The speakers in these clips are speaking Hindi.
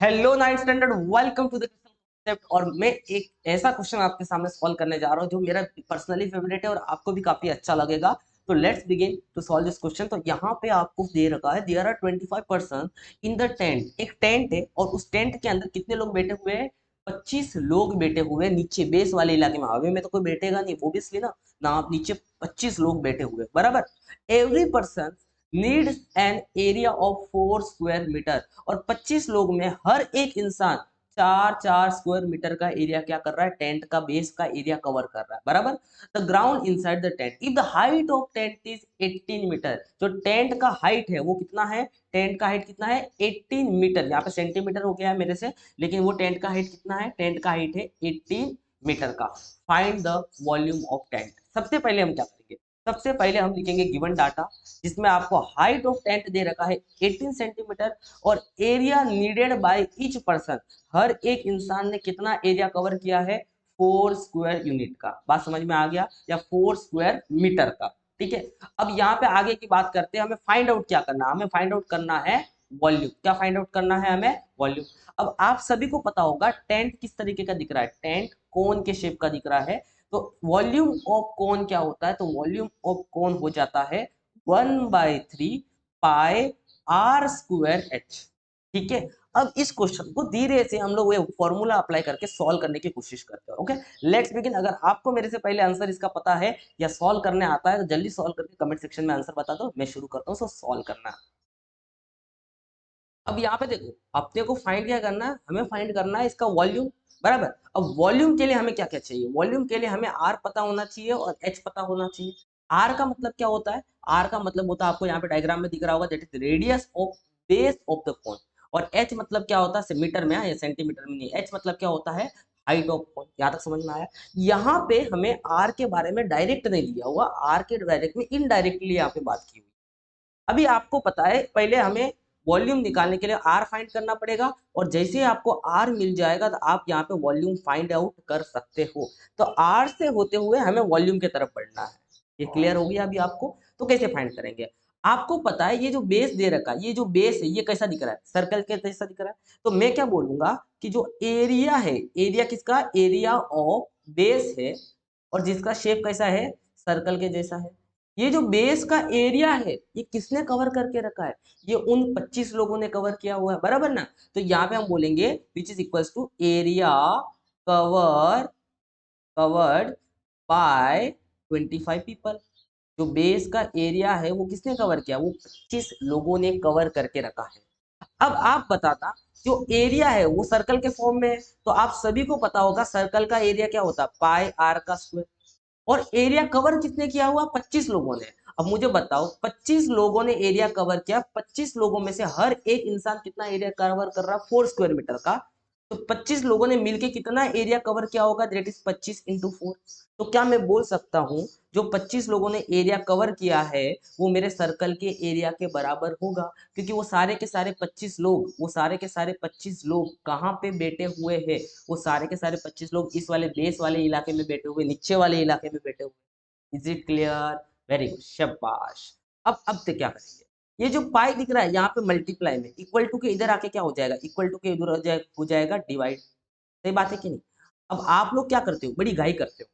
Hello ninth standard, welcome to the concept. और मैं एक ऐसा क्वेश्चन आपके सामने सॉल्व करने जा रहा हूँ जो मेरा पर्सनली फेवरेट है और आपको भी काफी अच्छा लगेगा। तो let's begin to solve this question. तो यहाँ पे आपको दे रखा है there are 25% in the tent. एक टेंट है और उस टेंट के अंदर कितने लोग बैठे हुए हैं? 25 लोग बैठे हुए हैं। नीचे बेस वाले इलाके में, हवे में तो कोई बैठेगा नहीं, वो भी इसलिए ना ना आप नीचे 25 लोग बैठे हुए हैं, बराबर। Every person needs an area of 4 square metre. और 25 लोग में हर एक इंसान 4 4 स्क्वायर मीटर का एरिया क्या कर रहा है? टेंट का बेस का एरिया कवर कर रहा है, बराबर। The ground inside the tent, if the height of tent is 18 metre. जो टेंट का हाइट है वो कितना है? टेंट का हाइट कितना है? 18 मीटर। यहाँ पे सेंटीमीटर हो गया है मेरे से, लेकिन वो टेंट का हाइट कितना है? टेंट का हाइट है 18 मीटर का। Find the volume of tent. सबसे पहले हम क्या करेंगे? सबसे पहले हम लिखेंगे गिवन डाटा, जिसमें आपको हाइट ऑफ टेंट दे रखा है 18 सेंटीमीटर और area needed by each person. हर एक इंसान ने कितना एरिया कवर किया है? 4 स्क्वायर यूनिट का। बात समझ में आ गया? या 4 स्क्वायर मीटर का। ठीक है। अब यहाँ पे आगे की बात करते हैं। हमें फाइंड आउट क्या करना है? हमें फाइंड आउट करना है वॉल्यूम। क्या फाइंड आउट करना है हमें? वॉल्यूम। अब आप सभी को पता होगा टेंट किस तरीके का दिख रहा है? टेंट कोन के शेप का दिख रहा है। तो वॉल्यूम ऑफ कोन क्या होता है? तो वॉल्यूम ऑफ कोन हो जाता है 1/3 पाई r स्क्वायर h। ठीक है। अब इस क्वेश्चन को धीरे से हम लोग वो फॉर्मूला अप्लाई करके सॉल्व करने की कोशिश करते हैं। Okay, let's begin. अगर आपको मेरे से पहले आंसर इसका पता है या सॉल्व करने आता है तो जल्दी सॉल्व करके कमेंट सेक्शन में आंसर बता दो। मैं शुरू करता हूँ। सो सॉल्व करना। अब यहाँ पे देखो, अपने को फाइंड क्या करना है? हमें फाइंड करना है इसका वॉल्यूम, बराबर। अब वॉल्यूम के लिए हमें क्या क्या चाहिए? वॉल्यूम के लिए हमें आर पता होना चाहिए और एच पता होना चाहिए। आर का मतलब क्या होता है? आर का मतलब होता है, आपको यहाँ पे डायग्राम में दिख रहा होगा, that is radius of base of the cone. और एच मतलब क्या होता है? मीटर में या सेंटीमीटर में नहीं। एच मतलब क्या होता है? Height of cone. यहाँ तक समझ में आया? यहाँ पे हमें आर के बारे में डायरेक्ट नहीं लिया हुआ, आर के डायरेक्ट में इनडायरेक्टली यहाँ पे बात की हुई। अभी आपको पता है पहले हमें वॉल्यूम निकालने के लिए आर फाइंड करना पड़ेगा, और जैसे ही आपको आर मिल जाएगा तो आप यहाँ पे वॉल्यूम फाइंड आउट कर सकते हो। तो आर से होते हुए हमें वॉल्यूम की तरफ बढ़ना है। ये क्लियर हो गया अभी आपको? तो कैसे फाइंड करेंगे? आपको पता है ये जो बेस दे रखा है, ये जो बेस है ये कैसा दिख रहा है? सर्कल के जैसा दिख रहा है। तो मैं क्या बोलूंगा कि जो एरिया है, एरिया किसका? एरिया ऑफ बेस है, और जिसका शेप कैसा है? सर्कल के जैसा है। ये जो बेस का एरिया है ये किसने कवर करके रखा है? ये उन 25 लोगों ने कवर किया हुआ है, बराबर ना। तो यहाँ पे हम बोलेंगे which is equals to area cover covered by 25 people. जो बेस का एरिया है वो किसने कवर किया? वो 25 लोगों ने कवर करके रखा है। अब आप बताता, जो एरिया है वो सर्कल के फॉर्म में है, तो आप सभी को पता होगा सर्कल का एरिया क्या होता है? पाई आर का स्क्वायर। और एरिया कवर कितने किया हुआ? 25 लोगों ने। अब मुझे बताओ, 25 लोगों ने एरिया कवर किया, 25 लोगों में से हर एक इंसान कितना एरिया कवर कर रहा है? 4 स्क्वायर मीटर का। तो 25 लोगों ने मिलके कितना एरिया कवर किया होगा? That is 25 × 4। तो क्या मैं बोल सकता हूं जो 25 लोगों ने एरिया कवर किया है वो मेरे सर्कल के एरिया के बराबर होगा? क्योंकि वो सारे के सारे 25 लोग, वो सारे के सारे 25 लोग कहाँ पे बैठे हुए हैं? वो सारे के सारे 25 लोग इस वाले बेस वाले इलाके में बैठे हुए, नीचे वाले इलाके में बैठे हुए। Is it clear? Very good, शाबाश। अब तो क्या करेंगे? ये जो पाई दिख रहा है यहाँ पे मल्टीप्लाई में, इक्वल टू के इधर आके क्या हो जाएगा? इक्वल टू के इधर हो जाएगा डिवाइड। सही बात है कि नहीं? अब आप लोग क्या करते हो? बड़ी घाई करते हो।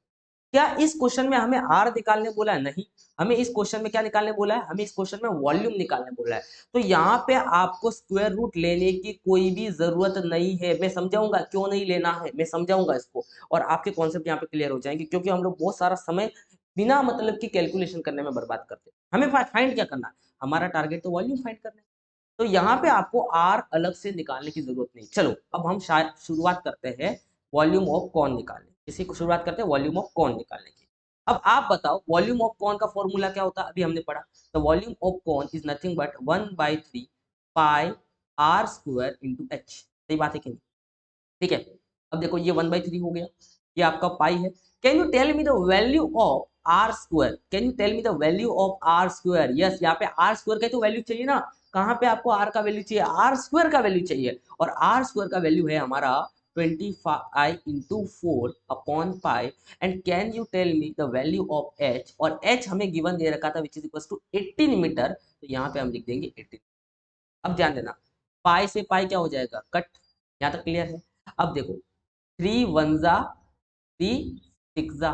क्या इस क्वेश्चन में हमें आर निकालने बोला है? नहीं। हमें इस क्वेश्चन में क्या निकालने बोला है? हमें इस क्वेश्चन में वॉल्यूम निकालने बोला है। तो यहाँ पे आपको स्क्वायर रूट लेने की कोई भी जरूरत नहीं है। मैं समझाऊंगा क्यों नहीं लेना है, मैं समझाऊंगा इसको, और आपके कॉन्सेप्ट यहाँ पे क्लियर हो जाएंगे, क्योंकि हम लोग बहुत सारा समय बिना मतलब की कैलकुलेशन करने में बर्बाद करते हैं। हमें फाइंड क्या करना है? हमारा टारगेट तो वॉल्यूम फाइंड करना है। तो यहाँ पे आपको आर अलग से निकालने की जरूरत नहीं। चलो अब हम शायद शुरुआत करते हैं वॉल्यूम ऑफ कॉन निकालने, किसी को शुरुआत करते हैं वॉल्यूम ऑफ कॉन निकालने की। अब आप बताओ वॉल्यूम ऑफ कॉन का फॉर्मूला क्या होता है? अभी हमने पढ़ा। तो volume of cone is nothing but 1/3 pi r square × h। सही बात है कि नहीं? ठीक है। अब देखो ये 1/3 हो गया, ये आपका पाई है। Can you tell me the value of r square? Can you tell me the value of r square? Yes, यहाँ पे आर स्क्वायर का तो वैल्यू चाहिए ना। कहाँ पे आपको आर का वैल्यू चाहिए? आर स्क्वायर का वैल्यू चाहिए, और आर स्क्वायर का वैल्यू है हमारा 25 × 4 and can you tell me the value of h? और एच हमें गिवन दे रखा था which is equal to 18 metre. तो यहाँ पे हम लिख देंगे 18। अब ध्यान देना, पाई से पाई क्या हो जाएगा? कट। यहाँ तक क्लियर है? अब देखो 3 1 जा 3 6 जा।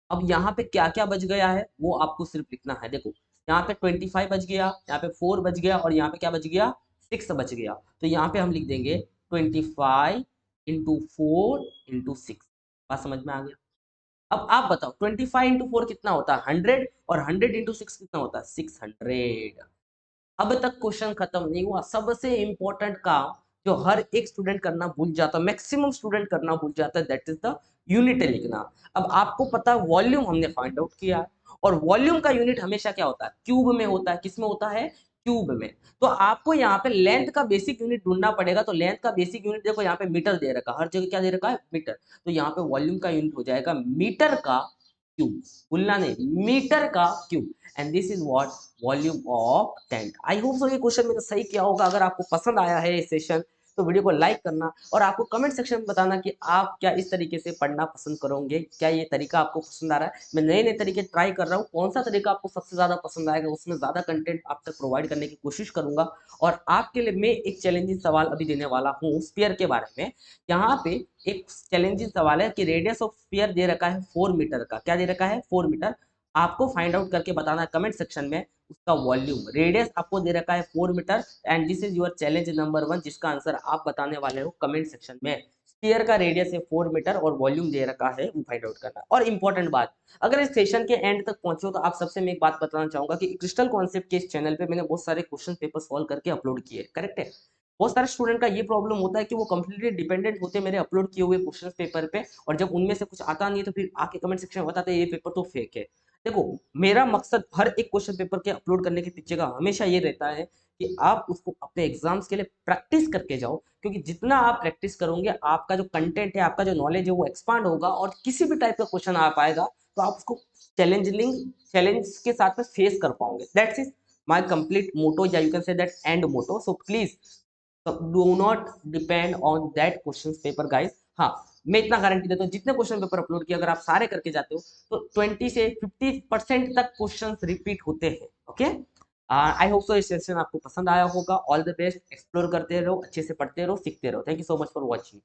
अब यहाँ पे क्या क्या बच गया है वो आपको सिर्फ लिखना है। देखो यहाँ पे 25 बच गया, यहाँ पे 4 बच गया और यहाँ पे क्या बच गया, 6 बच गया। तो यहाँ पे हम लिख देंगे 25 इंटू 4 इंटू 6। बात समझ में आ गया? अब आप बताओ 25 इंटू 4 कितना होता है, 100, और 100 इंटू 6 कितना होता है, 600। अब तक क्वेश्चन खत्म नहीं हुआ। सबसे इंपॉर्टेंट काम जो हर एक स्टूडेंट करना भूल जाता, मैक्सिमम स्टूडेंट करना भूल जाता है, दैट इज द यूनिट लिखना। अब आपको पता है वॉल्यूम हमने फाइंड आउट किया है, और वॉल्यूम का यूनिट हमेशा क्या होता है, क्यूब में होता है। किस में होता है, क्यूब में। तो आपको यहाँ पे लेंथ का बेसिक यूनिट ढूंढना पड़ेगा। तो लेंथ का बेसिक यूनिट देखो यहाँ पे मीटर दे रखा है, हर जगह क्या दे रखा है, मीटर। तो यहाँ पे वॉल्यूम का यूनिट हो जाएगा मीटर का क्यूब, भूलना नहीं, मीटर का cube. And this is what, volume of tent. I hope so ये क्वेश्चन मैंने सही किया होगा। अगर आपको पसंद आया है ये सेशन तो वीडियो को लाइक करना, और आपको कमेंट सेक्शन में बताना कि आप क्या इस तरीके से पढ़ना पसंद करोगे, क्या ये तरीका आपको पसंद आ रहा है। मैं नए नए तरीके ट्राई कर रहा हूँ, कौन सा तरीका आपको सबसे ज्यादा पसंद आएगा उसमें ज्यादा कंटेंट आप तक प्रोवाइड करने की कोशिश करूंगा। और आपके लिए मैं एक चैलेंजिंग सवाल अभी देने वाला हूँ स्पीयर के बारे में। यहाँ पे एक चैलेंजिंग सवाल है कि रेडियस ऑफ स्पीयर दे रखा है 4 मीटर का। क्या दे रखा है, 4 मीटर। आपको फाइंड आउट करके बताना है कमेंट सेक्शन में उसका वॉल्यूम। रेडियस आपको दे रखा है 4 metre, and this is your challenge number 1, जिसका आंसर आप बताने वाले हो कमेंट सेक्शन में। स्पीयर का रेडियस है 4 मीटर और वॉल्यूम दे रखा है, वो फाइंड आउट करना। और इंपॉर्टेंट बात, अगर इस सेशन के एंड तक पहुंचे हो तो आप सबसे मैं एक बात बताना चाहूंगा कि क्रिस्टल कॉन्सेप्ट के इस चैनल पे मैंने बहुत सारे क्वेश्चन पेपर सॉल्व करके अपलोड किए, करेक्ट है। बहुत सारे स्टूडेंट का ये प्रॉब्लम होता है कि वो कंप्लीटली डिपेंडेंट होते हैं मेरे अपलोड किए हुए क्वेश्चन पेपर पे, और जब उनमें से कुछ आता नहीं है तो फिर आके कमेंट सेक्शन में बताते हैं ये पेपर तो फेक है। देखो मेरा मकसद हर एक क्वेश्चन पेपर के अपलोड करने के पीछे का हमेशा ये रहता है कि आप उसको अपने एग्जाम्स के लिए प्रैक्टिस करके जाओ, क्योंकि जितना आप प्रैक्टिस करोगे आपका जो कंटेंट है, आपका जो नॉलेज है वो एक्सपांड होगा, और किसी भी टाइप का क्वेश्चन आ पाएगा तो आप उसको चैलेंज के साथ में फेस कर पाओगे। That's is my complete motto, या you can say that and motto. So please do not depend on that question paper guys. हाँ, मैं इतना गारंटी देता हूँ जितने क्वेश्चन पेपर अपलोड किए अगर आप सारे करके जाते हो तो 20 से 50% तक क्वेश्चंस रिपीट होते हैं। ओके, आई होप सो इस सेशन आपको पसंद आया होगा। ऑल द बेस्ट, एक्सप्लोर करते रहो, अच्छे से पढ़ते रहो, सीखते रहो। Thank you so much for watching.